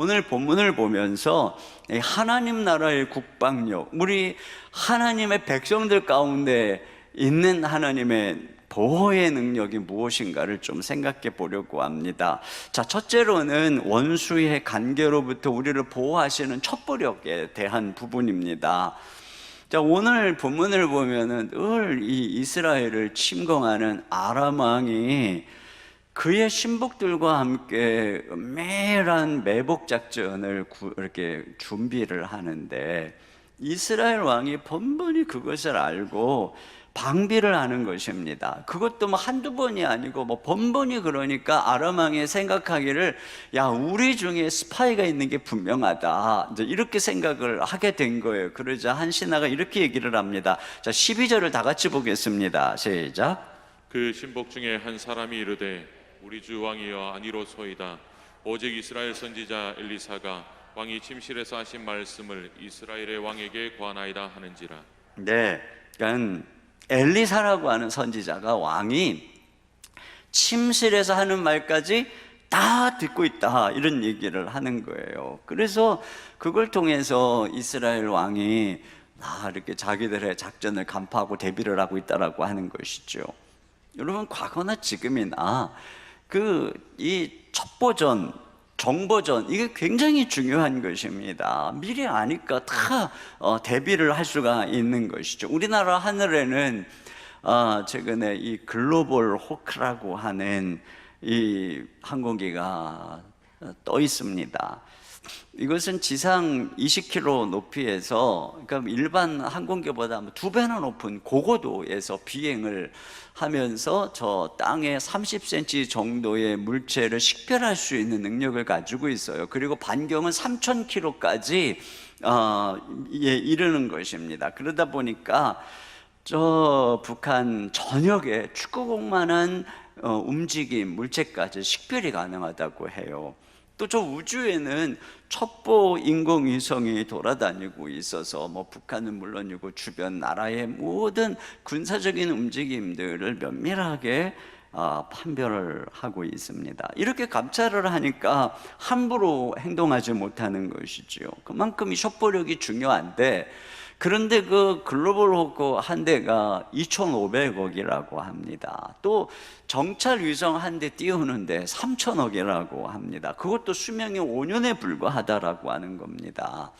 오늘 본문을 보면서 하나님 나라의 국방력, 우리 하나님의 백성들 가운데 있는 하나님의 보호의 능력이 무엇인가를 좀 생각해 보려고 합니다. 자, 첫째로는 원수의 관계로부터 우리를 보호하시는 첩보력에 대한 부분입니다. 자, 오늘 본문을 보면은 늘 이 이스라엘을 침공하는 아람 왕이 그의 신복들과 함께 은밀한 매복 작전을 이렇게 준비를 하는데, 이스라엘 왕이 번번이 그것을 알고 방비를 하는 것입니다. 그것도 뭐 한두 번이 아니고 뭐 번번이. 그러니까 아람 왕이 생각하기를, 야, 우리 중에 스파이가 있는 게 분명하다, 이제 이렇게 생각을 하게 된 거예요. 그러자 한 신하가 이렇게 얘기를 합니다. 자, 12절을 다 같이 보겠습니다. 시작. 그 신복 중에 한 사람이 이르되 우리 주 왕이여 아니로소이다. 오직 이스라엘 선지자 엘리사가 왕이 침실에서 하신 말씀을 이스라엘의 왕에게 고하나이다 하는지라. 네, 그러니까 엘리사라고 하는 선지자가 왕이 침실에서 하는 말까지 다 듣고 있다, 이런 얘기를 하는 거예요. 그래서 그걸 통해서 이스라엘 왕이 이렇게 자기들의 작전을 간파하고 대비를 하고 있다라고 하는 것이죠. 여러분, 과거나 지금이나 이 첩보전, 정보전, 이게 굉장히 중요한 것입니다. 미리 아니까 다 대비를 할 수가 있는 것이죠. 우리나라 하늘에는 최근에 이 글로벌 호크라고 하는 이 항공기가 떠 있습니다. 이것은 지상 20km 높이에서, 그러니까 일반 항공기보다 2배나 높은 고고도에서 비행을 하면서 저 땅에 30cm 정도의 물체를 식별할 수 있는 능력을 가지고 있어요. 그리고 반경은 3,000km까지 이르는 것입니다. 그러다 보니까 저 북한 전역에 축구공만한 움직임, 물체까지 식별이 가능하다고 해요. 또 저 우주에는 첩보 인공위성이 돌아다니고 있어서 뭐 북한은 물론이고 주변 나라의 모든 군사적인 움직임들을 면밀하게 판별을 하고 있습니다. 이렇게 감찰을 하니까 함부로 행동하지 못하는 것이죠. 그만큼 이 첩보력이 중요한데, 그런데 그 글로벌 호크 한 대가 2,500억이라고 합니다. 또 정찰 위성 한 대 띄우는데 3,000억이라고 합니다. 그것도 수명이 5년에 불과하다라고 하는 겁니다.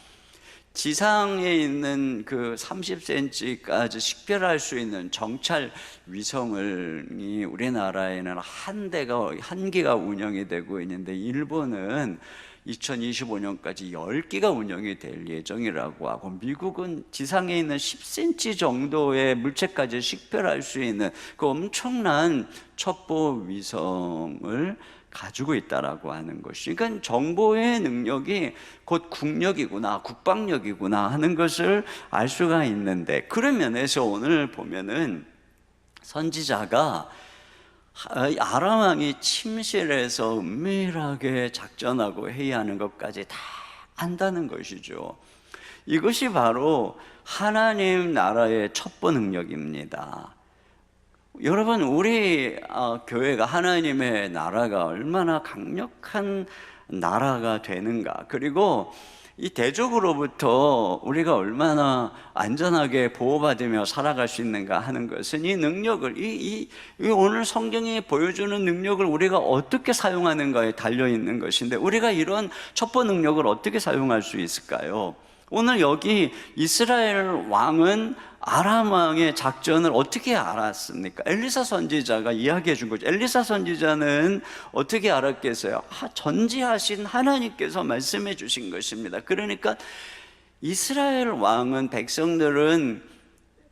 지상에 있는 그 30cm까지 식별할 수 있는 정찰 위성을 우리나라에는 한 기가 운영이 되고 있는데, 일본은 2025년까지 10기가 운영이 될 예정이라고 하고, 미국은 지상에 있는 10cm 정도의 물체까지 식별할 수 있는 그 엄청난 첩보 위성을 가지고 있다라고 하는 것이, 그러니까 정보의 능력이 곧 국력이구나, 국방력이구나 하는 것을 알 수가 있는데, 그런 면에서 오늘 보면은 선지자가 아람 왕이 침실에서 은밀하게 작전하고 회의하는 것까지 다 안다는 것이죠. 이것이 바로 하나님 나라의 첩보 능력입니다. 여러분, 우리 교회가, 하나님의 나라가 얼마나 강력한 나라가 되는가, 그리고 이 대적으로부터 우리가 얼마나 안전하게 보호받으며 살아갈 수 있는가 하는 것은, 이 능력을, 이 오늘 성경이 보여주는 능력을 우리가 어떻게 사용하는가에 달려있는 것인데, 우리가 이런 첩보 능력을 어떻게 사용할 수 있을까요? 오늘 여기 이스라엘 왕은 아람 왕의 작전을 어떻게 알았습니까? 엘리사 선지자가 이야기해 준 거죠. 엘리사 선지자는 어떻게 알았겠어요? 전지하신 하나님께서 말씀해 주신 것입니다. 그러니까 이스라엘 왕은, 백성들은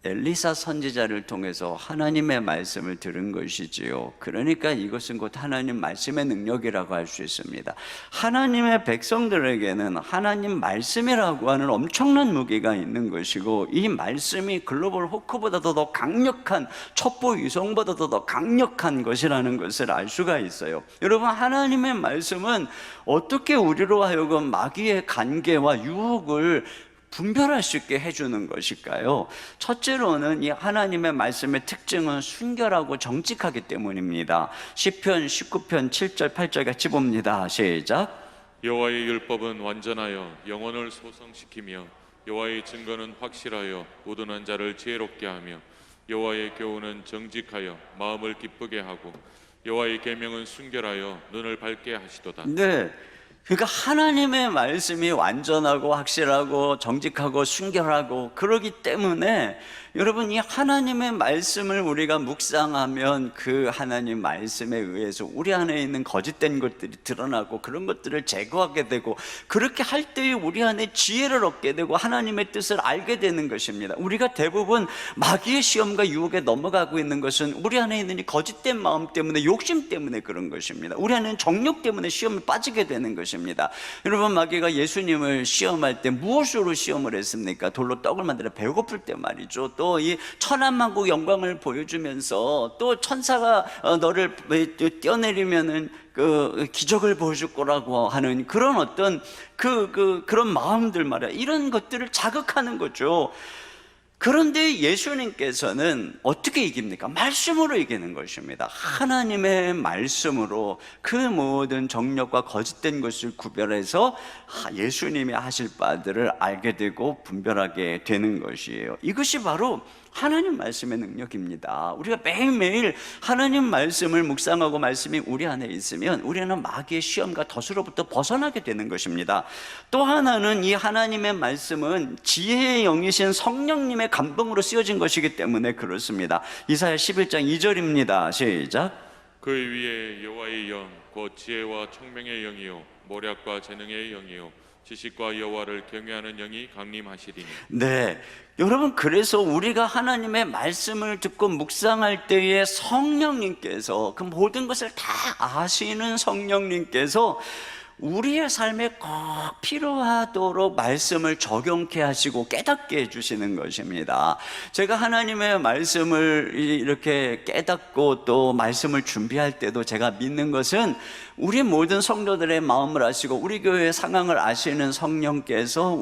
엘리사 선지자를 통해서 하나님의 말씀을 들은 것이지요. 그러니까 이것은 곧 하나님 말씀의 능력이라고 할 수 있습니다. 하나님의 백성들에게는 하나님 말씀이라고 하는 엄청난 무기가 있는 것이고, 이 말씀이 글로벌 호크보다도 더 강력한, 첩보 위성보다도 더 강력한 것이라는 것을 알 수가 있어요. 여러분, 하나님의 말씀은 어떻게 우리로 하여금 마귀의 간계와 유혹을 분별할 수 있게 해주는 것일까요? 첫째로는 이 하나님의 말씀의 특징은 순결하고 정직하기 때문입니다. 시편 19편 7절 8절 같이 봅니다. 시작. 여호와의 율법은 완전하여 영혼을 소성시키며 여호와의 증거는 확실하여 우둔한 자를 지혜롭게 하며 여호와의 교훈은 정직하여 마음을 기쁘게 하고 여호와의 계명은 순결하여 눈을 밝게 하시도다. 네. 그러니까 하나님의 말씀이 완전하고 확실하고 정직하고 순결하고 그러기 때문에 여러분, 이 하나님의 말씀을 우리가 묵상하면 그 하나님 말씀에 의해서 우리 안에 있는 거짓된 것들이 드러나고 그런 것들을 제거하게 되고, 그렇게 할 때에 우리 안에 지혜를 얻게 되고 하나님의 뜻을 알게 되는 것입니다. 우리가 대부분 마귀의 시험과 유혹에 넘어가고 있는 것은 우리 안에 있는 이 거짓된 마음 때문에, 욕심 때문에 그런 것입니다. 우리 안에 있는 정욕 때문에 시험에 빠지게 되는 것입니다. 여러분, 마귀가 예수님을 시험할 때 무엇으로 시험을 했습니까? 돌로 떡을 만들어 배고플 때 말이죠. 또 이 천한만국 영광을 보여주면서 또 천사가 너를 뛰어내리면은 그 기적을 보여줄 거라고 하는 그런 어떤 그런 마음들 말이야. 이런 것들을 자극하는 거죠. 그런데 예수님께서는 어떻게 이깁니까? 말씀으로 이기는 것입니다. 하나님의 말씀으로 그 모든 정력과 거짓된 것을 구별해서 예수님이 하실 바들을 알게 되고 분별하게 되는 것이에요. 이것이 바로 하나님 말씀의 능력입니다. 우리가 매일매일 하나님 말씀을 묵상하고 말씀이 우리 안에 있으면 우리는 마귀의 시험과 덫으로부터 벗어나게 되는 것입니다. 또 하나는 이 하나님의 말씀은 지혜의 영이신 성령님의 감동으로 쓰여진 것이기 때문에 그렇습니다. 이사야 11장 2절입니다. 시작. 그 위에 여호와의 영, 곧 지혜와 총명의 영이요 모략과 재능의 영이요 지식과 여호와를 경외하는 영이 강림하시리니. 네, 여러분, 그래서 우리가 하나님의 말씀을 듣고 묵상할 때에 성령님께서, 그 모든 것을 다 아시는 성령님께서 우리의 삶에 꼭 필요하도록 말씀을 적용케 하시고 깨닫게 해주시는 것입니다. 제가 하나님의 말씀을 이렇게 깨닫고 또 말씀을 준비할 때도 제가 믿는 것은 우리 모든 성도들의 마음을 아시고 우리 교회의 상황을 아시는 성령께서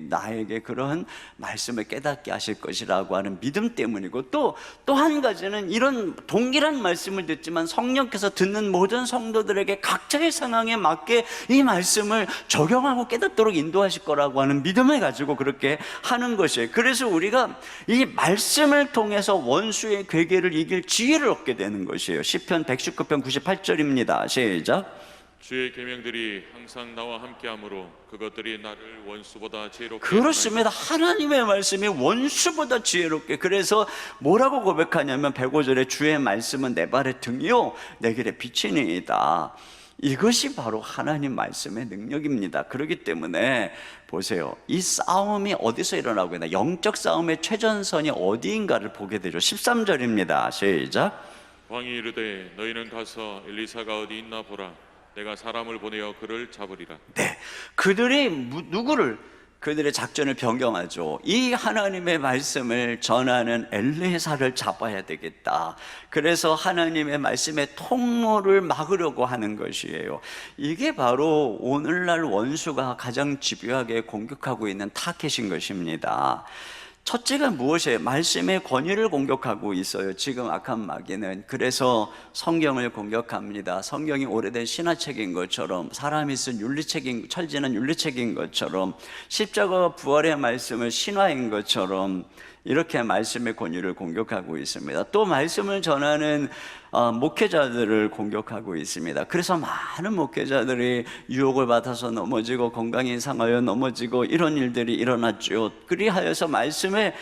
나에게 그런 말씀을 깨닫게 하실 것이라고 하는 믿음 때문이고, 또 한 가지는 이런 동일한 말씀을 듣지만 성령께서 듣는 모든 성도들에게 각자의 상황에 맞게 이 말씀을 적용하고 깨닫도록 인도하실 거라고 하는 믿음을 가지고 그렇게 하는 것이에요. 그래서 우리가 이 말씀을 통해서 원수의 괴계를 이길 지혜를 얻게 되는 것이에요. 시편 119편 98절입니다. 시작. 주의 계명들이 항상 나와 함께하므로 그것들이 나를 원수보다 지혜롭게. 그렇습니다. 하나님의 말씀이 원수보다 지혜롭게. 그래서 뭐라고 고백하냐면 105절에 주의 말씀은 내 발의 등이요 내 길의 빛이니이다. 이것이 바로 하나님 말씀의 능력입니다. 그렇기 때문에 보세요, 이 싸움이 어디서 일어나고 있나, 영적 싸움의 최전선이 어디인가를 보게 되죠. 13절입니다. 시작. 왕이 이르되 너희는 가서 엘리사가 어디 있나 보라. 내가 사람을 보내어 그를 잡으리라. 네, 그들이 누구를, 그들의 작전을 변경하죠. 이 하나님의 말씀을 전하는 엘리사를 잡아야 되겠다. 그래서 하나님의 말씀의 통로를 막으려고 하는 것이에요. 이게 바로 오늘날 원수가 가장 집요하게 공격하고 있는 타겟인 것입니다. 첫째가 무엇이에요? 말씀의 권위를 공격하고 있어요. 지금 악한 마귀는. 그래서 성경을 공격합니다. 성경이 오래된 신화책인 것처럼, 사람이 쓴 윤리책인, 철지는 윤리책인 것처럼, 십자가와 부활의 말씀을 신화인 것처럼 이렇게 말씀의 권위를 공격하고 있습니다. 또 말씀을 전하는 목회자들을 공격하고 있습니다. 그래서 많은 목회자들이 유혹을 받아서 넘어지고 건강이 상하여 넘어지고 이런 일들이 일어났죠. 그리하여서 말씀을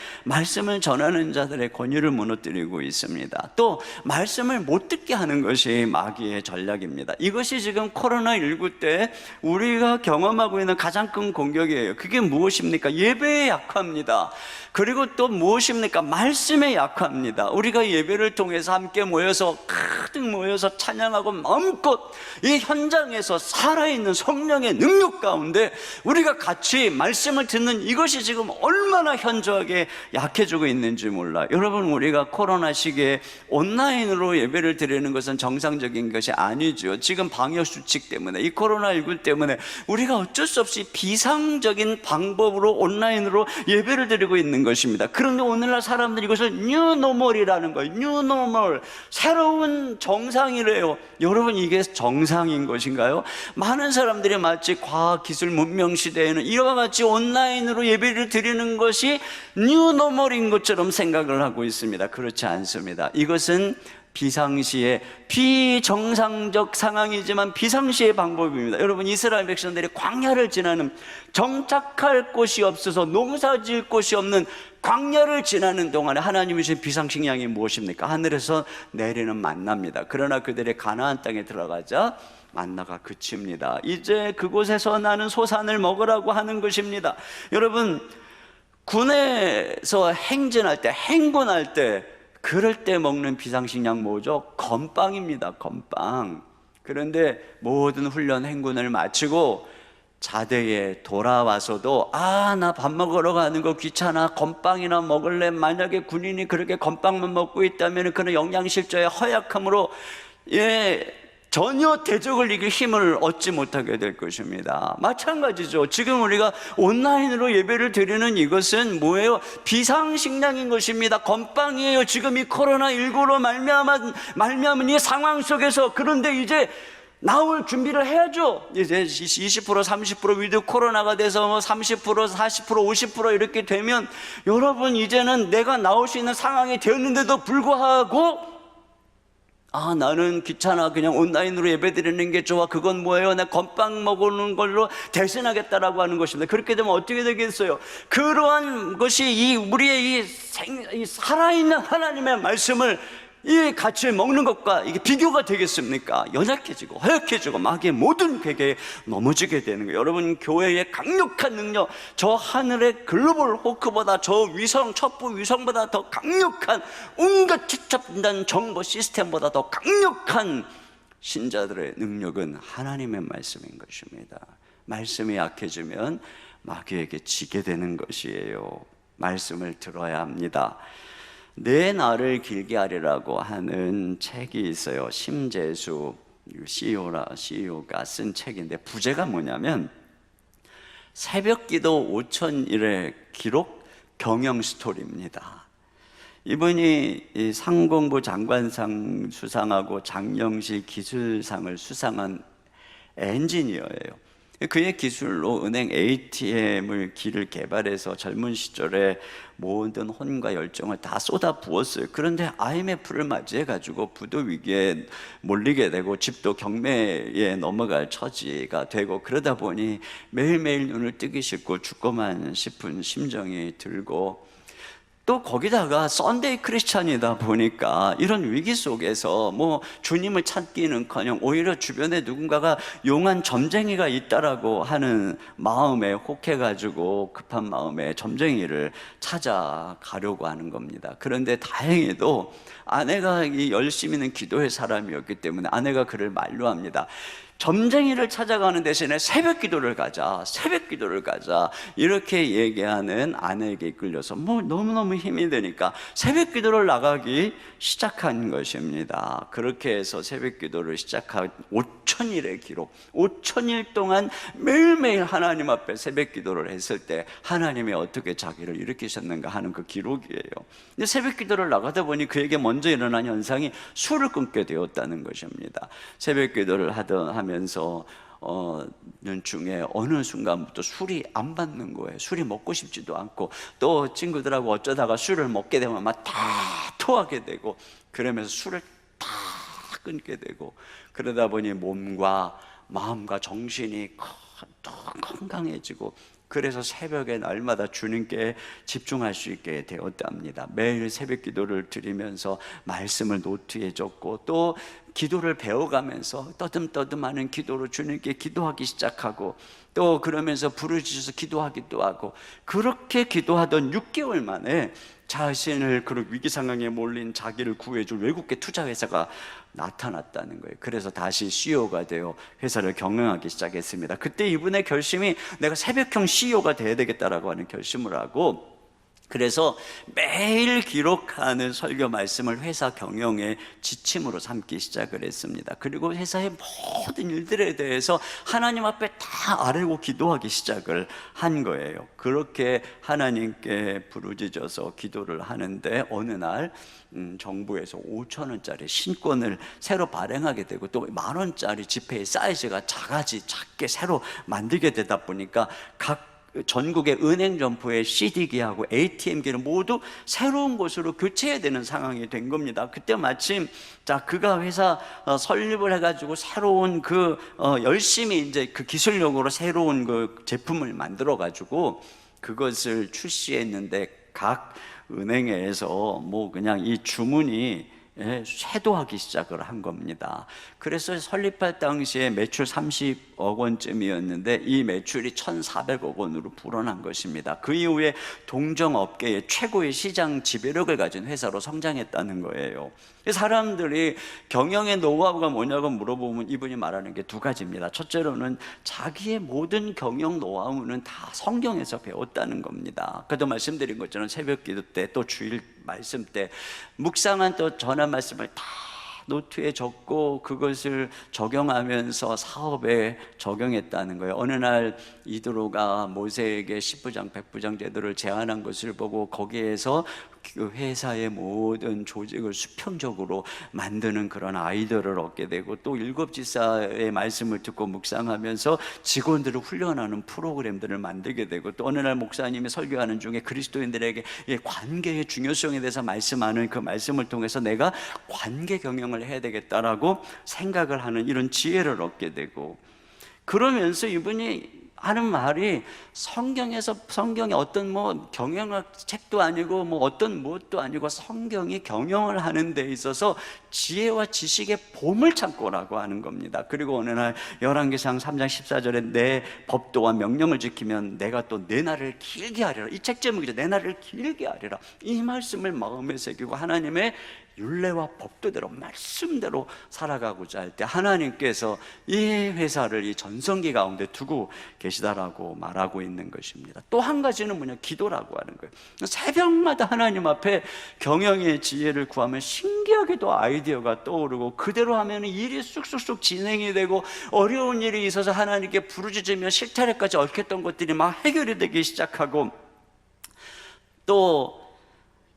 전하는 자들의 권위를 무너뜨리고 있습니다. 또 말씀을 못 듣게 하는 것이 마귀의 전략입니다. 이것이 지금 코로나19 때 우리가 경험하고 있는 가장 큰 공격이에요. 그게 무엇입니까? 예배에 약합니다. 그리고 또 무엇입니까? 말씀에 약합니다. 우리가 예배를 통해서 함께 모여서 가득 모여서 찬양하고 마음껏 이 현장에서 살아있는 성령의 능력 가운데 우리가 같이 말씀을 듣는 이것이 지금 얼마나 현저하게 약해지고 있는지 몰라요. 여러분, 우리가 코로나 시기에 온라인으로 예배를 드리는 것은 정상적인 것이 아니죠. 지금 방역수칙 때문에, 이 코로나19 때문에 우리가 어쩔 수 없이 비상적인 방법으로 온라인으로 예배를 드리고 있는 것입니다. 그런데 오늘날 사람들이 이것을 뉴노멀이라는 거예요. 뉴노멀, 새로운 새로운 정상이래요. 여러분, 이게 정상인 것인가요? 많은 사람들이 마치 과학기술 문명 시대에는 이와 같이 온라인으로 예배를 드리는 것이 뉴노멀인 것처럼 생각을 하고 있습니다. 그렇지 않습니다. 이것은 비상시에, 비정상적 상황이지만 비상시의 방법입니다. 여러분, 이스라엘 백성들이 광야를 지나는, 정착할 곳이 없어서 농사 지을 곳이 없는 광야를 지나는 동안에 하나님이 주신 비상식량이 무엇입니까? 하늘에서 내리는 만나입니다. 그러나 그들의 가나안 땅에 들어가자 만나가 그칩니다. 이제 그곳에서 나는 소산을 먹으라고 하는 것입니다. 여러분, 군에서 행진할 때, 행군할 때, 그럴 때 먹는 비상식량 뭐죠? 건빵입니다. 건빵. 그런데 모든 훈련 행군을 마치고 자대에 돌아와서도 나 밥 먹으러 가는 거 귀찮아, 건빵이나 먹을래. 만약에 군인이 그렇게 건빵만 먹고 있다면 그는 영양실조의 허약함으로 전혀 대적을 이길 힘을 얻지 못하게 될 것입니다. 마찬가지죠. 지금 우리가 온라인으로 예배를 드리는 이것은 뭐예요? 비상식량인 것입니다. 건빵이에요. 지금 이 코로나19로 말미암은 이 상황 속에서. 그런데 이제 나올 준비를 해야죠. 이제 20% 30% 위드 코로나가 돼서 30% 40% 50% 이렇게 되면, 여러분, 이제는 내가 나올 수 있는 상황이 되었는데도 불구하고 나는 귀찮아, 그냥 온라인으로 예배드리는 게 좋아, 그건 뭐예요? 나 건빵 먹는 걸로 대신하겠다라고 하는 것입니다. 그렇게 되면 어떻게 되겠어요? 그러한 것이 우리의 이 살아있는 하나님의 말씀을 이 같이 먹는 것과 이게 비교가 되겠습니까? 연약해지고 허약해지고 마귀의 모든 괴계에 넘어지게 되는 거예요. 여러분, 교회의 강력한 능력, 저 하늘의 글로벌 호크보다, 저 첩보 위성보다 더 강력한, 온갖 추적단 정보 시스템보다 더 강력한 신자들의 능력은 하나님의 말씀인 것입니다. 말씀이 약해지면 마귀에게 지게 되는 것이에요. 말씀을 들어야 합니다. 내 날을 길게 하리라고 하는 책이 있어요. 심재수 CEO가 쓴 책인데, 부제가 뭐냐면 새벽기도 5000일의 기록 경영 스토리입니다. 이분이 이 상공부 장관상 수상하고 장영실 기술상을 수상한 엔지니어예요. 그의 기술로 은행 ATM을 기를 개발해서 젊은 시절에 모든 혼과 열정을 다 쏟아 부었어요. 그런데 IMF를 맞이해가지고 부도 위기에 몰리게 되고 집도 경매에 넘어갈 처지가 되고, 그러다 보니 매일매일 눈을 뜨기 싫고 죽고만 싶은 심정이 들고, 또 거기다가 썬데이 크리스찬이다 보니까 이런 위기 속에서 주님을 찾기는커녕 오히려 주변에 누군가가 용한 점쟁이가 있다라고 하는 마음에 혹해가지고 급한 마음에 점쟁이를 찾아가려고 하는 겁니다. 그런데 다행히도 아내가 열심히는 기도의 사람이었기 때문에 아내가 그를 만류합니다. 점쟁이를 찾아가는 대신에 새벽 기도를 가자, 이렇게 얘기하는 아내에게 이끌려서 너무너무 힘이 드니까 새벽 기도를 나가기 시작한 것입니다. 그렇게 해서 새벽 기도를 시작한 5000일의 기록, 5000일 동안 매일매일 하나님 앞에 새벽 기도를 했을 때 하나님이 어떻게 자기를 일으키셨는가 하는 그 기록이에요. 근데 새벽 기도를 나가다 보니 그에게 먼저 일어난 현상이 술을 끊게 되었다는 것입니다. 새벽 기도를 하면서 중에 어느 순간부터 술이 안 받는 거예요. 술이 먹고 싶지도 않고, 또 친구들하고 어쩌다가 술을 먹게 되면 막 다 토하게 되고, 그러면서 술을 다 끊게 되고, 그러다 보니 몸과 마음과 정신이 건강해지고, 그래서 새벽에 날마다 주님께 집중할 수 있게 되었답니다. 매일 새벽 기도를 드리면서 말씀을 노트에 적고, 또 기도를 배워가면서 떠듬떠듬하는 기도로 주님께 기도하기 시작하고, 또 그러면서 부르짖어서 기도하기도 하고, 그렇게 기도하던 6개월 만에 자신을 그 위기 상황에 몰린 자기를 구해줄 외국계 투자회사가 나타났다는 거예요. 그래서 다시 CEO가 되어 회사를 경영하기 시작했습니다. 그때 이분의 결심이 내가 새벽형 CEO가 돼야 되겠다라고 하는 결심을 하고, 그래서 매일 기록하는 설교 말씀을 회사 경영의 지침으로 삼기 시작을 했습니다. 그리고 회사의 모든 일들에 대해서 하나님 앞에 다 아뢰고 기도하기 시작을 한 거예요. 그렇게 하나님께 부르짖어서 기도를 하는데 어느 날 정부에서 5,000원짜리 신권을 새로 발행하게 되고 또 10,000원짜리 지폐의 사이즈가 작게 새로 만들게 되다 보니까 각 전국의 은행 점포의 CD기하고 ATM기를 모두 새로운 곳으로 교체해야 되는 상황이 된 겁니다. 그때 마침 그가 회사 설립을 해가지고 새로운 열심히 이제 그 기술력으로 새로운 그 제품을 만들어가지고 그것을 출시했는데 각 은행에서 그냥 이 주문이 쇄도하기 시작을 한 겁니다. 그래서 설립할 당시에 매출 30억 원쯤이었는데 이 매출이 1,400억 원으로 불어난 것입니다. 그 이후에 동정업계의 최고의 시장 지배력을 가진 회사로 성장했다는 거예요. 사람들이 경영의 노하우가 뭐냐고 물어보면 이분이 말하는 게 두 가지입니다. 첫째로는 자기의 모든 경영 노하우는 다 성경에서 배웠다는 겁니다. 아까도 말씀드린 것처럼 새벽 기도 때 또 주일 말씀 때 묵상한 또 전한 말씀을 다 노트에 적고 그것을 적용하면서 사업에 적용했다는 거예요. 어느 날 이드로가 모세에게 10부장 100부장 제도를 제안한 것을 보고 거기에서 그 회사의 모든 조직을 수평적으로 만드는 그런 아이디어를 얻게 되고 또 7지사의 말씀을 듣고 묵상하면서 직원들을 훈련하는 프로그램들을 만들게 되고 또 어느 날 목사님이 설교하는 중에 그리스도인들에게 관계의 중요성에 대해서 말씀하는 그 말씀을 통해서 내가 관계 경영을 해야 되겠다라고 생각을 하는 이런 지혜를 얻게 되고, 그러면서 이분이 하는 말이 성경의 어떤 경영학 책도 아니고 어떤 무엇도 아니고 성경이 경영을 하는 데 있어서 지혜와 지식의 보물창고라고 하는 겁니다. 그리고 어느 날 열왕기상 3장 14절에 내 법도와 명령을 지키면 내가 또 내 날을 길게 하리라. 이 책 제목이죠. 내 날을 길게 하리라. 이 말씀을 마음에 새기고 하나님의 율례와 법도대로 말씀대로 살아가고자 할 때 하나님께서 이 회사를 이 전성기 가운데 두고 계시다라고 말하고 있는 것입니다. 또 한 가지는 기도라고 하는 거예요. 새벽마다 하나님 앞에 경영의 지혜를 구하면 신기하게도 아이디어가 떠오르고 그대로 하면 일이 쑥쑥쑥 진행이 되고 어려운 일이 있어서 하나님께 부르짖으며 실타래까지 얽혔던 것들이 막 해결이 되기 시작하고 또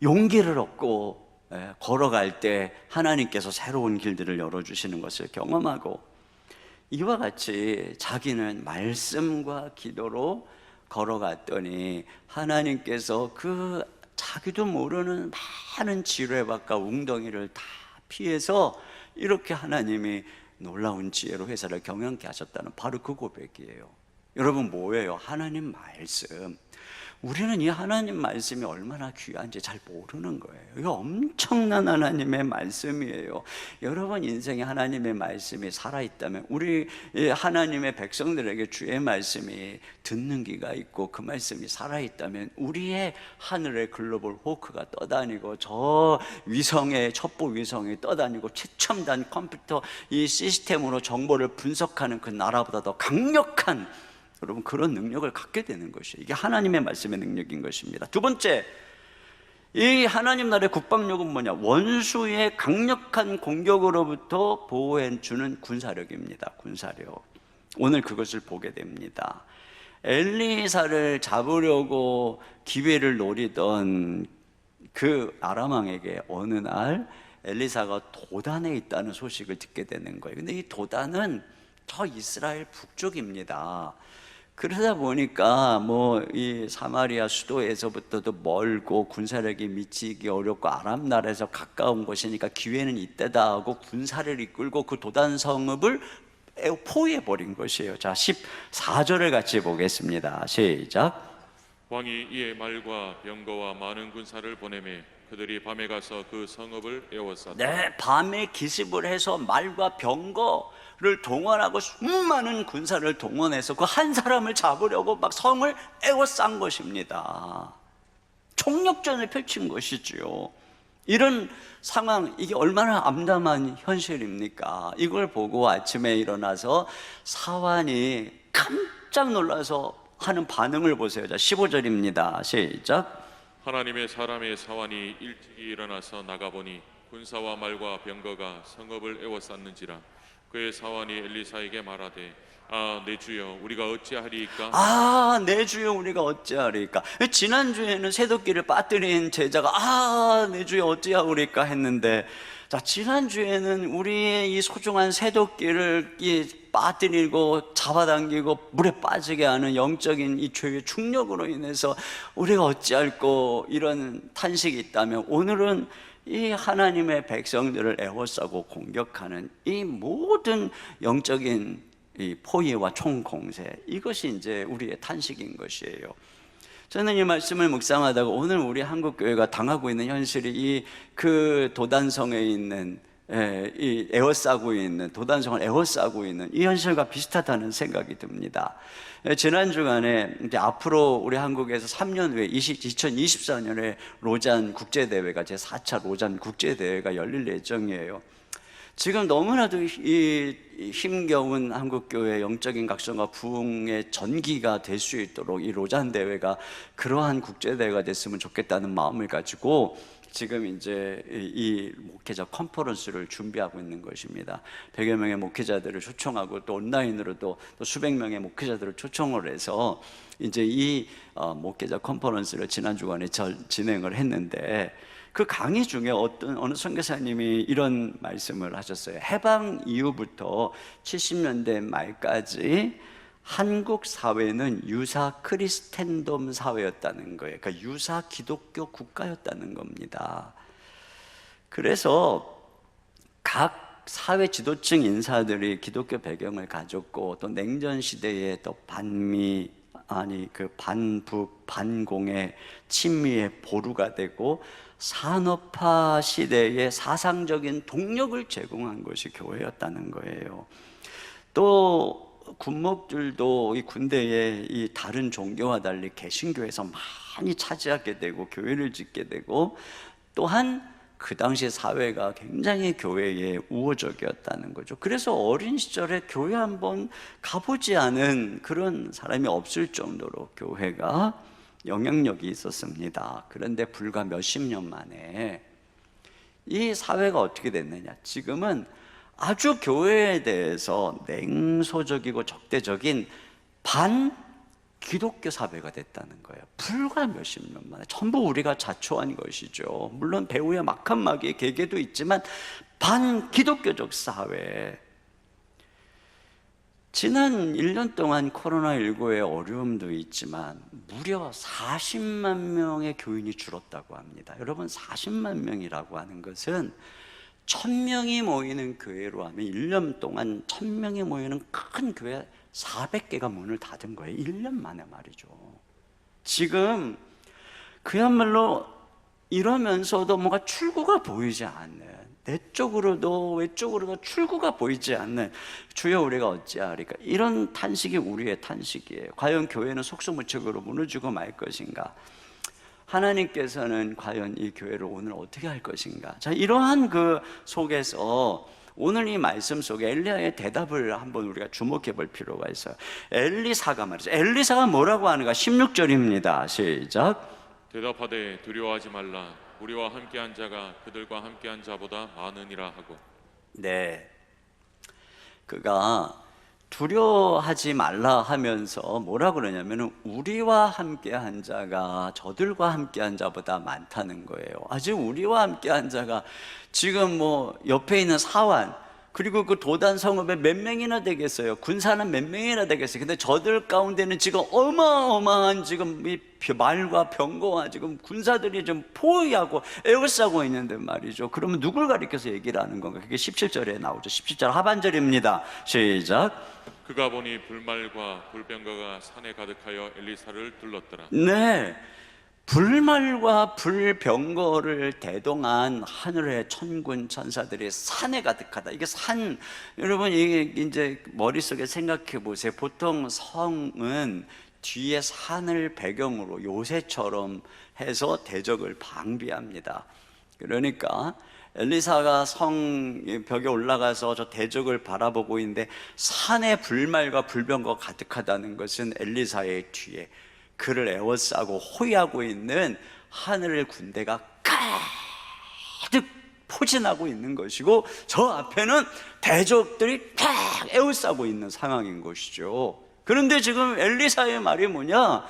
용기를 얻고 걸어갈 때 하나님께서 새로운 길들을 열어주시는 것을 경험하고, 이와 같이 자기는 말씀과 기도로 걸어갔더니 하나님께서 그 자기도 모르는 많은 지뢰밭과 웅덩이를 다 피해서 이렇게 하나님이 놀라운 지혜로 회사를 경영케 하셨다는 바로 그 고백이에요. 여러분, 뭐예요? 하나님 말씀. 우리는 이 하나님 말씀이 얼마나 귀한지 잘 모르는 거예요. 이거 엄청난 하나님의 말씀이에요. 여러분 인생에 하나님의 말씀이 살아있다면, 우리 하나님의 백성들에게 주의 말씀이 듣는 귀가 있고 그 말씀이 살아있다면 우리의 하늘의 글로벌 호크가 떠다니고 저 위성의 첩보 위성이 떠다니고 최첨단 컴퓨터 이 시스템으로 정보를 분석하는 그 나라보다 더 강력한 여러분 그런 능력을 갖게 되는 것이에요. 이게 하나님의 말씀의 능력인 것입니다. 두 번째, 이 하나님 나라의 국방력은 뭐냐? 원수의 강력한 공격으로부터 보호해 주는 군사력입니다. 군사력. 오늘 그것을 보게 됩니다. 엘리사를 잡으려고 기회를 노리던 그 아람 왕에게 어느 날 엘리사가 도단에 있다는 소식을 듣게 되는 거예요. 근데 이 도단은 저 이스라엘 북쪽입니다. 그러다 보니까 이 사마리아 수도에서부터도 멀고 군사력이 미치기 어렵고 아람 나라에서 가까운 곳이니까 기회는 이때다 하고 군사를 이끌고 그 도단 성읍을 포위해 버린 것이에요. 자, 14절을 같이 보겠습니다. 시작. 왕이 이에 말과 병거와 많은 군사를 보내매 그들이 밤에 가서 그 성읍을 에워쌌다. 네, 밤에 기습을 해서 말과 병거를 동원하고 수많은 군사를 동원해서 그 한 사람을 잡으려고 막 성을 에워싼 것입니다. 총력전을 펼친 것이지요. 이런 상황, 이게 얼마나 암담한 현실입니까? 이걸 보고 아침에 일어나서 사환이 깜짝 놀라서 하는 반응을 보세요. 자, 15절입니다. 시작. 하나님의 사람의 사환이 일찍이 일어나서 나가보니 군사와 말과 병거가 성읍을 에워쌌는지라. 그의 사환이 엘리사에게 말하되 내 주여 우리가 어찌하리이까? 내 주여 우리가 어찌하리까? 지난주에는 새도끼를 빠뜨린 제자가 내 주여 어찌하리까 했는데, 자, 지난주에는 우리의 이 소중한 새도끼를 빠뜨리고 잡아당기고 물에 빠지게 하는 영적인 이 죄의 충력으로 인해서 우리가 어찌할꼬 이런 탄식이 있다면, 오늘은 이 하나님의 백성들을 에워싸고 공격하는 이 모든 영적인 이 포위와 총공세, 이것이 이제 우리의 탄식인 것이에요. 저는 이 말씀을 묵상하다가 오늘 우리 한국 교회가 당하고 있는 현실이 이 그 도단성에 있는 이 에워싸고 있는, 도단성을 에워싸고 있는 이 현실과 비슷하다는 생각이 듭니다. 지난 주간에 이제 앞으로 우리 한국에서 3년 후에 2024년에 로잔 국제대회가, 제4차 로잔 국제대회가 열릴 예정이에요. 지금 너무나도 이 힘겨운 한국교회 영적인 각성과 부흥의 전기가 될 수 있도록 이 로잔 대회가 그러한 국제대회가 됐으면 좋겠다는 마음을 가지고 지금 이제 이 목회자 컨퍼런스를 준비하고 있는 것입니다. 100여 명의 목회자들을 초청하고 또 온라인으로도 또 수백 명의 목회자들을 초청을 해서 이제 이 목회자 컨퍼런스를 지난 주간에 진행을 했는데, 그 강의 중에 어느 선교사님이 이런 말씀을 하셨어요. 해방 이후부터 70년대 말까지 한국 사회는 유사 크리스텐덤 사회였다는 거예요. 그러니까 유사 기독교 국가였다는 겁니다. 그래서 각 사회 지도층 인사들이 기독교 배경을 가졌고, 또 냉전 시대에 또 반미, 그 반북, 반공의 친미의 보루가 되고, 산업화 시대에 사상적인 동력을 제공한 것이 교회였다는 거예요. 또 군목들도 이 군대에 이 다른 종교와 달리 개신교에서 많이 차지하게 되고 교회를 짓게 되고, 또한 그 당시 사회가 굉장히 교회에 우호적이었다는 거죠. 그래서 어린 시절에 교회 한번 가보지 않은 그런 사람이 없을 정도로 교회가 영향력이 있었습니다. 그런데 불과 몇십 년 만에 이 사회가 어떻게 됐느냐, 지금은 아주 교회에 대해서 냉소적이고 적대적인 반 기독교 사회가 됐다는 거예요. 불과 몇십 년 만에. 전부 우리가 자초한 것이죠. 물론 배후에 막한마귀의 계계도 있지만 반 기독교적 사회. 지난 1년 동안 코로나19의 어려움도 있지만 무려 40만 명의 교인이 줄었다고 합니다. 여러분, 40만 명이라고 하는 것은 1000명이 모이는 교회로 하면 1년 동안 1000명이 모이는 큰 교회 400개가 문을 닫은 거예요. 1년 만에 말이죠. 지금 그야말로 이러면서도 뭔가 출구가 보이지 않는, 내적으로도 외적으로도 출구가 보이지 않는, 주여 우리가 어찌하리까, 이런 탄식이 우리의 탄식이에요. 과연 교회는 속수무책으로 무너지고 말 것인가? 하나님께서는 과연 이 교회를 오늘 어떻게 할 것인가? 자, 이러한 그 속에서 오늘 이 말씀 속에 엘리야의 대답을 한번 우리가 주목해 볼 필요가 있어요. 엘리사가 말이죠. 엘리사가 뭐라고 하는가? 16절입니다. 시작. 대답하되 두려워하지 말라. 우리와 함께한 자가 그들과 함께한 자보다 많으니라 하고. 네, 그가 두려워하지 말라 하면서 뭐라 그러냐면, 우리와 함께한 자가 저들과 함께한 자보다 많다는 거예요. 아직 우리와 함께한 자가 지금 뭐 옆에 있는 사환, 그리고 그 도단 성읍에 몇 명이나 되겠어요? 군사는 몇 명이나 되겠어요? 근데 저들 가운데는 지금 어마어마한 지금 이 말과 병거와 지금 군사들이 좀 포위하고 에워싸고 있는데 말이죠. 그러면 누굴 가리켜서 얘기를 하는 건가? 그게 17절에 나오죠. 17절 하반절입니다. 시작. 그가 보니 불말과 불병거가 산에 가득하여 엘리사를 둘렀더라. 네, 불말과 불병거를 대동한 하늘의 천군 천사들이 산에 가득하다. 이게 산, 여러분 이게 이제 머릿속에 생각해 보세요. 보통 성은 뒤에 산을 배경으로 요새처럼 해서 대적을 방비합니다. 그러니까 엘리사가 성 벽에 올라가서 저 대적을 바라보고 있는데 산에 불말과 불병거가 가득하다는 것은 엘리사의 뒤에 그를 에워싸고 호위하고 있는 하늘의 군대가 가득 포진하고 있는 것이고, 저 앞에는 대적들이 팍 에워싸고 있는 상황인 것이죠. 그런데 지금 엘리사의 말이 뭐냐?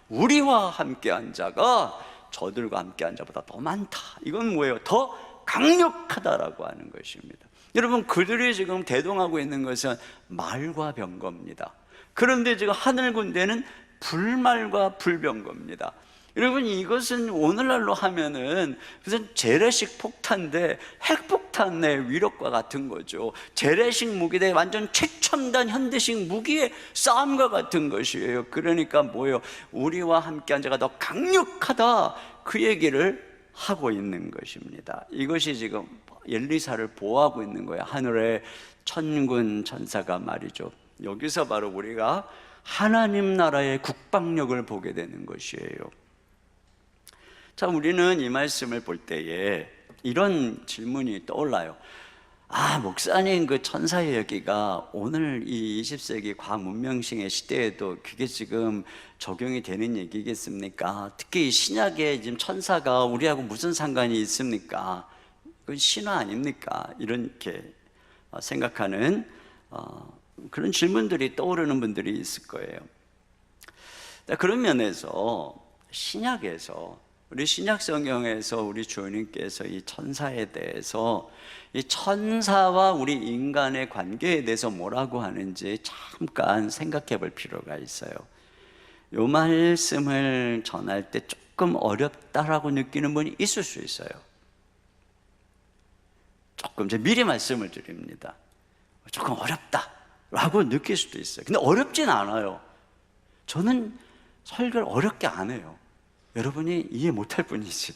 우리와 함께한 자가 저들과 함께한 자보다 더 많다. 이건 뭐예요? 더 강력하다라고 하는 것입니다. 여러분, 그들이 지금 대동하고 있는 것은 말과 병거입니다. 그런데 지금 하늘 군대는 불말과 불병거입니다. 여러분, 이것은 오늘날로 하면은 무슨 재래식 폭탄대, 핵폭탄의 위력과 같은 거죠. 재래식 무기대 완전 최첨단 현대식 무기의 싸움과 같은 것이에요. 그러니까 뭐예요? 우리와 함께한 자가 더 강력하다, 그 얘기를 하고 있는 것입니다. 이것이 지금 엘리사를 보호하고 있는 거예요. 하늘의 천군 천사가 말이죠. 여기서 바로 우리가 하나님 나라의 국방력을 보게 되는 것이에요. 자, 우리는 이 말씀을 볼 때에 이런 질문이 떠올라요. 목사님, 그 천사의 얘기가 오늘 이 20세기 과문명식의 시대에도 그게 지금 적용이 되는 얘기겠습니까? 특히 신약에 지금 천사가 우리하고 무슨 상관이 있습니까? 그건 신화 아닙니까? 이렇게 생각하는 그런 질문들이 떠오르는 분들이 있을 거예요. 그런 면에서 신약에서, 우리 신약 성경에서 우리 주님께서 이 천사에 대해서, 이 천사와 우리 인간의 관계에 대해서 뭐라고 하는지 잠깐 생각해 볼 필요가 있어요. 이 말씀을 전할 때 조금 어렵다라고 느끼는 분이 있을 수 있어요. 조금, 제가 미리 말씀을 드립니다. 조금 어렵다라고 느낄 수도 있어요. 근데 어렵진 않아요. 저는 설교를 어렵게 안 해요. 여러분이 이해 못할 뿐이지.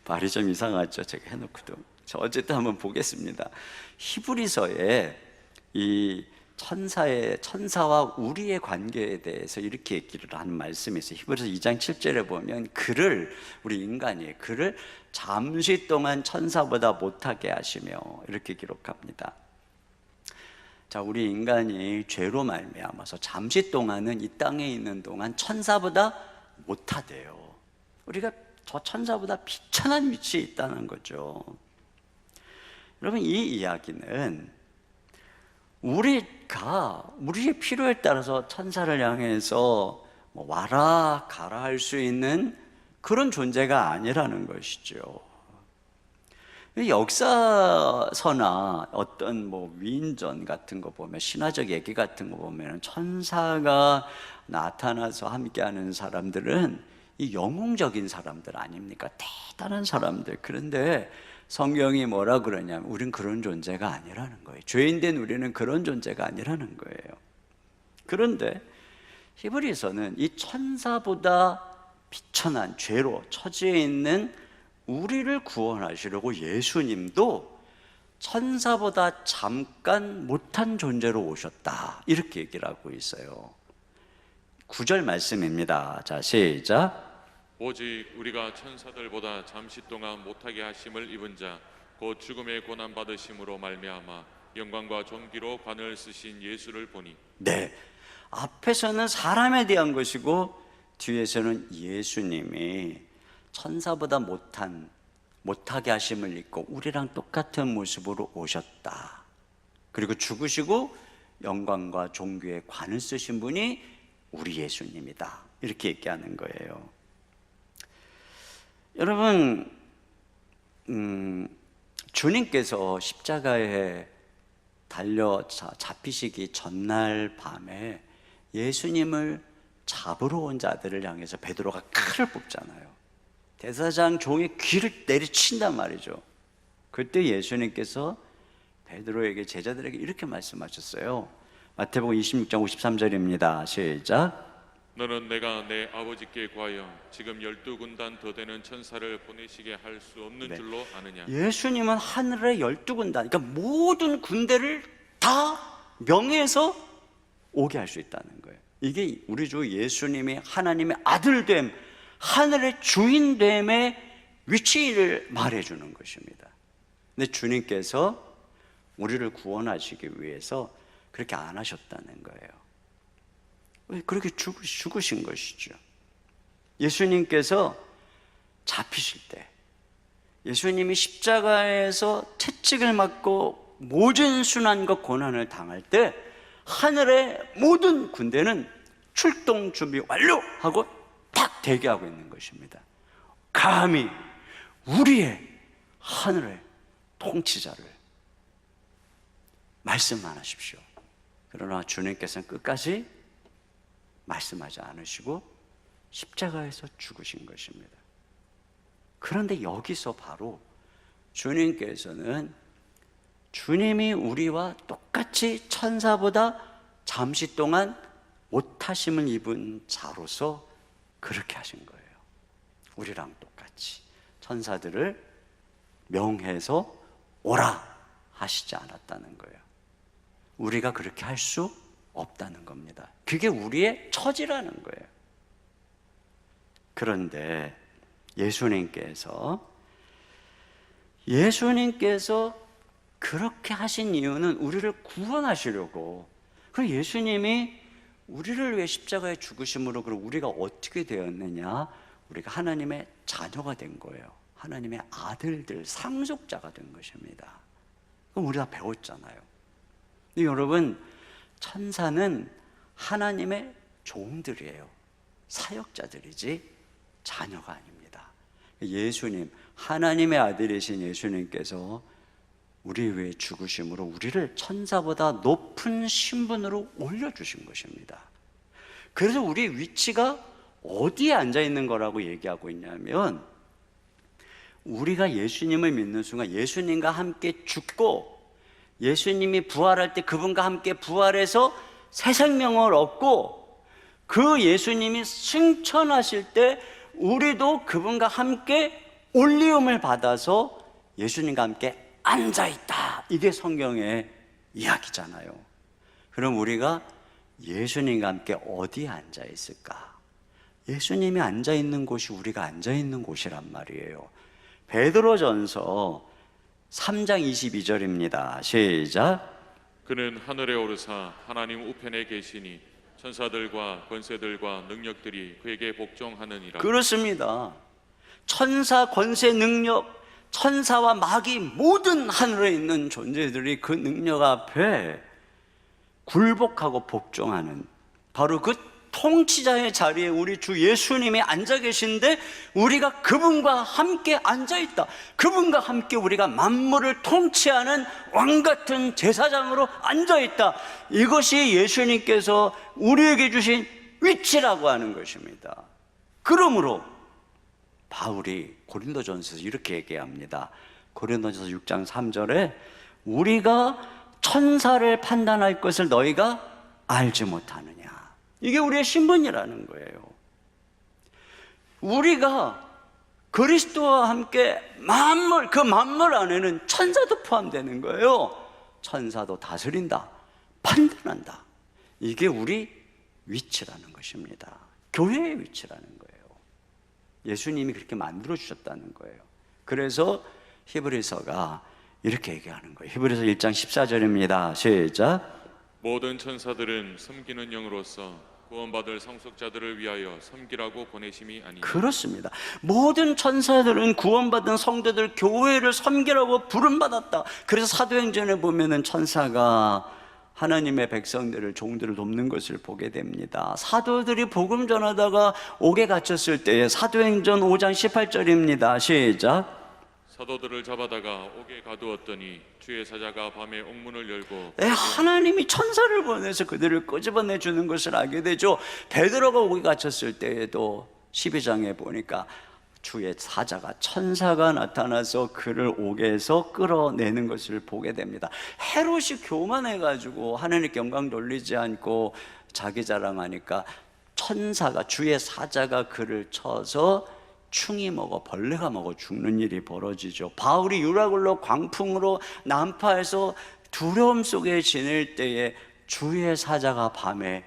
말이 좀 이상하죠, 제가 해놓고도. 자, 어쨌든 한번 보겠습니다. 히브리서에 이 천사와 우리의 관계에 대해서 이렇게 얘기를 하는 말씀이 있어요. 히브리서 2장 7절에 보면 우리 인간이 그를 잠시 동안 천사보다 못하게 하시며, 이렇게 기록합니다. 자, 우리 인간이 죄로 말미암아서 잠시 동안은 이 땅에 있는 동안 천사보다 못하대요. 우리가 저 천사보다 비천한 위치에 있다는 거죠. 여러분, 이 이야기는 우리가 우리의 필요에 따라서 천사를 향해서 와라 가라 할 수 있는 그런 존재가 아니라는 것이죠. 역사서나 어떤 위인전 같은 거 보면, 신화적 얘기 같은 거 보면 천사가 나타나서 함께하는 사람들은 이 영웅적인 사람들 아닙니까? 대단한 사람들. 그런데 성경이 뭐라 그러냐면 우린 그런 존재가 아니라는 거예요. 죄인된 우리는 그런 존재가 아니라는 거예요. 그런데 히브리서는 이 천사보다 비천한 죄로 처지에 있는 우리를 구원하시려고 예수님도 천사보다 잠깐 못한 존재로 오셨다, 이렇게 얘기를 하고 있어요. 9절 말씀입니다. 자, 시작. 오직 우리가 천사들보다 잠시 동안 못하게 하심을 입은 자, 곧 죽음의 고난 받으심으로 말미암아 영광과 존귀로 관을 쓰신 예수를 보니. 네, 앞에서는 사람에 대한 것이고 뒤에서는 예수님이 천사보다 못하게 하심을 입고 우리랑 똑같은 모습으로 오셨다. 그리고 죽으시고 영광과 존귀의 관을 쓰신 분이 우리 예수님이다, 이렇게 얘기하는 거예요. 여러분, 주님께서 십자가에 달려 잡히시기 전날 밤에 예수님을 잡으러 온 자들을 향해서 베드로가 칼을 뽑잖아요. 대사장 종의 귀를 내리친단 말이죠. 그때 예수님께서 베드로에게, 제자들에게 이렇게 말씀하셨어요. 마태복음 26장 53절입니다. 시작. 너는 내가 내 아버지께 구하여 지금 12군단 더 되는 천사를 보내시게 할 수 없는 줄로 아느냐. 예수님은 하늘의 12군단, 그러니까 모든 군대를 다 명예해서 오게 할 수 있다는 거예요. 이게 우리 주 예수님이 하나님의 아들됨, 하늘의 주인됨의 위치를 말해주는 것입니다. 근데 주님께서 우리를 구원하시기 위해서 그렇게 안 하셨다는 거예요. 왜? 그렇게 죽으신 것이죠. 예수님께서 잡히실 때, 예수님이 십자가에서 채찍을 맞고 모진 순환과 고난을 당할 때 하늘의 모든 군대는 출동 준비 완료하고 딱 대기하고 있는 것입니다. 감히 우리의 하늘의 통치자를 말씀만 하십시오. 그러나 주님께서는 끝까지 말씀하지 않으시고 십자가에서 죽으신 것입니다. 그런데 여기서 바로 주님께서는 주님이 우리와 똑같이 천사보다 잠시 동안 못하심을 입은 자로서 그렇게 하신 거예요. 우리랑 똑같이 천사들을 명해서 오라 하시지 않았다는 거예요. 우리가 그렇게 할 수 없다는 겁니다. 그게 우리의 처지라는 거예요. 그런데 예수님께서 그렇게 하신 이유는 우리를 구원하시려고. 그리고 예수님이 우리를 위해 십자가에 죽으심으로 그럼 우리가 어떻게 되었느냐? 우리가 하나님의 자녀가 된 거예요. 하나님의 아들들, 상속자가 된 것입니다. 그럼 우리 다 배웠잖아요. 근데 여러분, 천사는 하나님의 종들이에요. 사역자들이지 자녀가 아닙니다. 예수님, 하나님의 아들이신 예수님께서 우리 위해 죽으심으로 우리를 천사보다 높은 신분으로 올려주신 것입니다. 그래서 우리 위치가 어디에 앉아 있는 거라고 얘기하고 있냐면, 우리가 예수님을 믿는 순간 예수님과 함께 죽고 예수님이 부활할 때 그분과 함께 부활해서 새 생명을 얻고 그 예수님이 승천하실 때 우리도 그분과 함께 올리움을 받아서 예수님과 함께 앉아있다. 이게 성경의 이야기잖아요. 그럼 우리가 예수님과 함께 어디에 앉아있을까? 예수님이 앉아있는 곳이 우리가 앉아있는 곳이란 말이에요. 베드로전서 3장 22절입니다. 시작. 그는 하늘에 오르사 하나님 우편에 계시니 천사들과 권세들과 능력들이 그에게 복종하느니라. 그렇습니다. 천사, 권세, 능력, 천사와 마귀, 모든 하늘에 있는 존재들이 그 능력 앞에 굴복하고 복종하는 바로 그 통치자의 자리에 우리 주 예수님이 앉아 계신데 우리가 그분과 함께 앉아 있다. 그분과 함께 우리가 만물을 통치하는 왕 같은 제사장으로 앉아 있다. 이것이 예수님께서 우리에게 주신 위치라고 하는 것입니다. 그러므로 바울이 고린도전서에서 이렇게 얘기합니다. 고린도전서 6장 3절에 우리가 천사를 판단할 것을 너희가 알지 못하느냐. 이게 우리의 신분이라는 거예요. 우리가 그리스도와 함께 만물, 그 만물 안에는 천사도 포함되는 거예요. 천사도 다스린다, 판단한다. 이게 우리 위치라는 것입니다. 교회의 위치라는 거예요. 예수님이 그렇게 만들어 주셨다는 거예요. 그래서 히브리서가 이렇게 얘기하는 거예요. 히브리서 1장 14절입니다. 시작. 모든 천사들은 섬기는 영으로서 구원받을 상속자들을 위하여 섬기라고 보내심이 아니냐. 그렇습니다. 모든 천사들은 구원받은 성도들 교회를 섬기라고 부름받았다. 그래서 사도행전에 보면은 천사가 하나님의 백성들을, 종들을 돕는 것을 보게 됩니다. 사도들이 복음 전하다가 옥에 갇혔을 때에 사도행전 5장 18절입니다. 시작. 사도들을 잡아다가 옥에 가두었더니 주의 사자가 밤에 옥문을 열고 하나님이 천사를 보내서 그들을 끄집어내 주는 것을 알게 되죠. 베드로가 옥에 갇혔을 때에도 12장에 보니까 주의 사자가, 천사가 나타나서 그를 옥에서 끌어내는 것을 보게 됩니다. 헤롯이 교만해가지고 하나님께 영광 돌리지 않고 자기 자랑하니까 천사가, 주의 사자가 그를 쳐서 충이 먹어, 벌레가 먹어 죽는 일이 벌어지죠. 바울이 유라굴로 광풍으로 난파해서 두려움 속에 지낼 때에 주의 사자가 밤에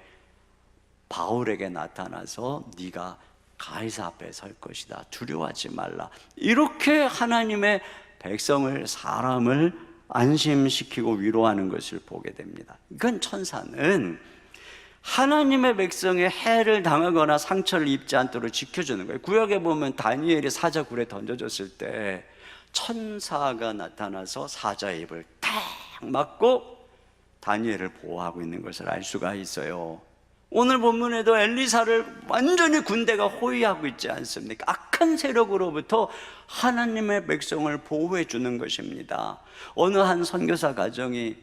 바울에게 나타나서 네가 가이사 앞에 설 것이다, 두려워하지 말라. 이렇게 하나님의 백성을, 사람을 안심시키고 위로하는 것을 보게 됩니다. 이건 천사는 하나님의 백성이 해를 당하거나 상처를 입지 않도록 지켜주는 거예요. 구약에 보면 다니엘이 사자 굴에 던져졌을 때 천사가 나타나서 사자의 입을 탁 막고 다니엘을 보호하고 있는 것을 알 수가 있어요. 오늘 본문에도 엘리사를 완전히 군대가 호위하고 있지 않습니까? 악한 세력으로부터 하나님의 백성을 보호해 주는 것입니다. 어느 한 선교사 가정이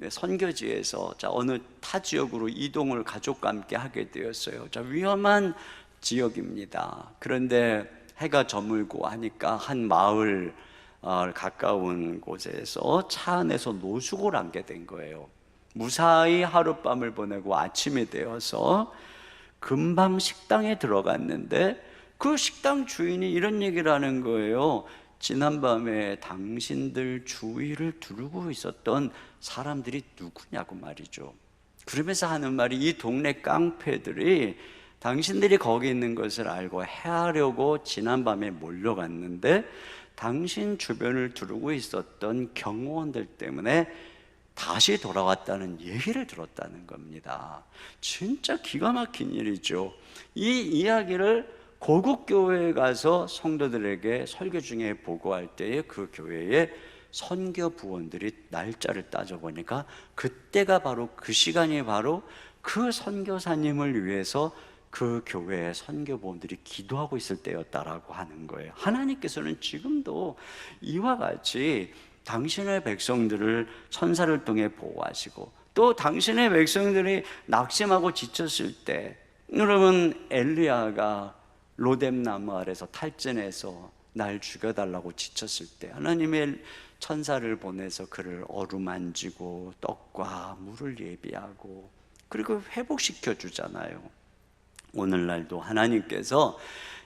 선교지에서 어느 타 지역으로 이동을 가족과 함께 하게 되었어요. 위험한 지역입니다. 그런데 해가 저물고 하니까 한 마을 가까운 곳에서 차 안에서 노숙을 하게 된 거예요. 무사히 하룻밤을 보내고 아침이 되어서 금방 식당에 들어갔는데 그 식당 주인이 이런 얘기를 하는 거예요. 지난밤에 당신들 주위를 두르고 있었던 사람들이 누구냐고 말이죠. 그러면서 하는 말이, 이 동네 깡패들이 당신들이 거기 있는 것을 알고 해하려고 지난밤에 몰려갔는데 당신 주변을 두르고 있었던 경호원들 때문에 다시 돌아왔다는 얘기를 들었다는 겁니다. 진짜 기가 막힌 일이죠. 이 이야기를 고국교회에 가서 성도들에게 설교 중에 보고할 때에 그 교회의 선교 부원들이 날짜를 따져보니까 그때가 바로, 그 시간이 바로 그 선교사님을 위해서 그 교회의 선교 부원들이 기도하고 있을 때였다라고 하는 거예요. 하나님께서는 지금도 이와 같이 당신의 백성들을 천사를 통해 보호하시고, 또 당신의 백성들이 낙심하고 지쳤을 때, 여러분 엘리야가 로뎀나무 아래서 탈진해서 날 죽여달라고 지쳤을 때 하나님의 천사를 보내서 그를 어루만지고 떡과 물을 예비하고 그리고 회복시켜 주잖아요. 오늘날도 하나님께서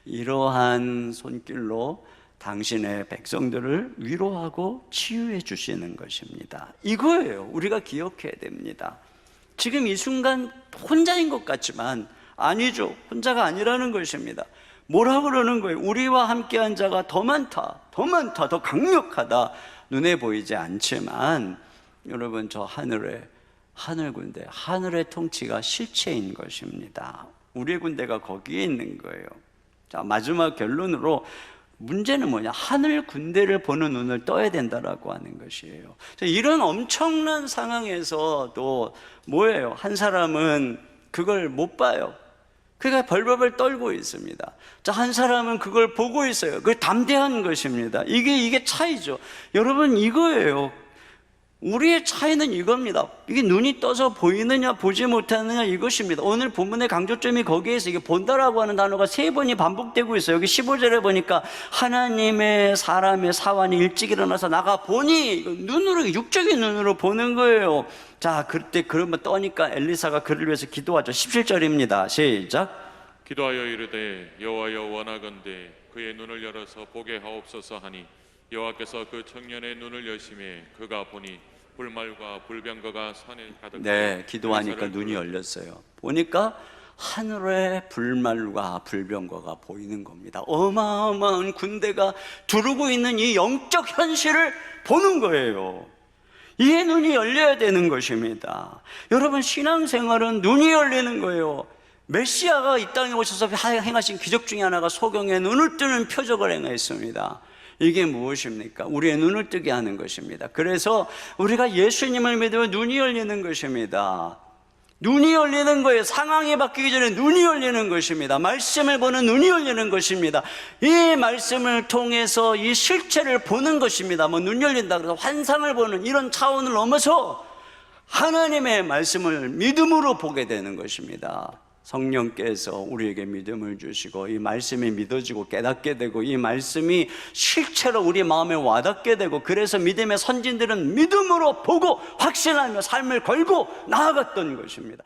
이러한 손길로 당신의 백성들을 위로하고 치유해 주시는 것입니다. 이거예요. 우리가 기억해야 됩니다. 지금 이 순간 혼자인 것 같지만 아니죠. 혼자가 아니라는 것입니다. 뭐라 그러는 거예요? 우리와 함께한 자가 더 많다, 더 많다, 더 강력하다. 눈에 보이지 않지만 여러분, 저 하늘 군대, 하늘의 통치가 실체인 것입니다. 우리의 군대가 거기에 있는 거예요. 자, 마지막 결론으로 문제는 뭐냐? 하늘 군대를 보는 눈을 떠야 된다라고 하는 것이에요. 이런 엄청난 상황에서도 뭐예요? 한 사람은 그걸 못 봐요. 그러니까 벌벌벌 떨고 있습니다. 자, 한 사람은 그걸 보고 있어요. 그게 담대한 것입니다. 이게 차이죠. 여러분, 이거예요. 우리의 차이는 이겁니다. 이게 눈이 떠서 보이느냐 보지 못하느냐 이것입니다. 오늘 본문의 강조점이 거기에서, 이게 본다라고 하는 단어가 3번이 반복되고 있어요. 여기 15절에 보니까 하나님의 사람의 사환이 일찍 일어나서 나가 보니, 눈으로, 육적인 눈으로 보는 거예요. 자, 그때 그러면 떠니까 엘리사가 그를 위해서 기도하죠. 17절입니다. 시작. 기도하여 이르되 여호와여 원하건대 그의 눈을 열어서 보게 하옵소서 하니 여호와께서 그 청년의 눈을 여심해 그가 보니 불말과 불병거가 산에 가득. 네, 기도하니까 눈이 열렸어요. 보니까 하늘에 불말과 불병거가 보이는 겁니다. 어마어마한 군대가 두르고 있는 이 영적 현실을 보는 거예요. 이에 눈이 열려야 되는 것입니다. 여러분, 신앙생활은 눈이 열리는 거예요. 메시아가 이 땅에 오셔서 행하신 기적 중에 하나가 소경의 눈을 뜨는 표적을 행했습니다. 이게 무엇입니까? 우리의 눈을 뜨게 하는 것입니다. 그래서 우리가 예수님을 믿으면 눈이 열리는 것입니다. 눈이 열리는 거예요. 상황이 바뀌기 전에 눈이 열리는 것입니다. 말씀을 보는 눈이 열리는 것입니다. 이 말씀을 통해서 이 실체를 보는 것입니다. 눈 열린다 그래서 환상을 보는 이런 차원을 넘어서 하나님의 말씀을 믿음으로 보게 되는 것입니다. 성령께서 우리에게 믿음을 주시고 이 말씀이 믿어지고 깨닫게 되고 이 말씀이 실체로 우리 마음에 와닿게 되고, 그래서 믿음의 선진들은 믿음으로 보고 확신하며 삶을 걸고 나아갔던 것입니다.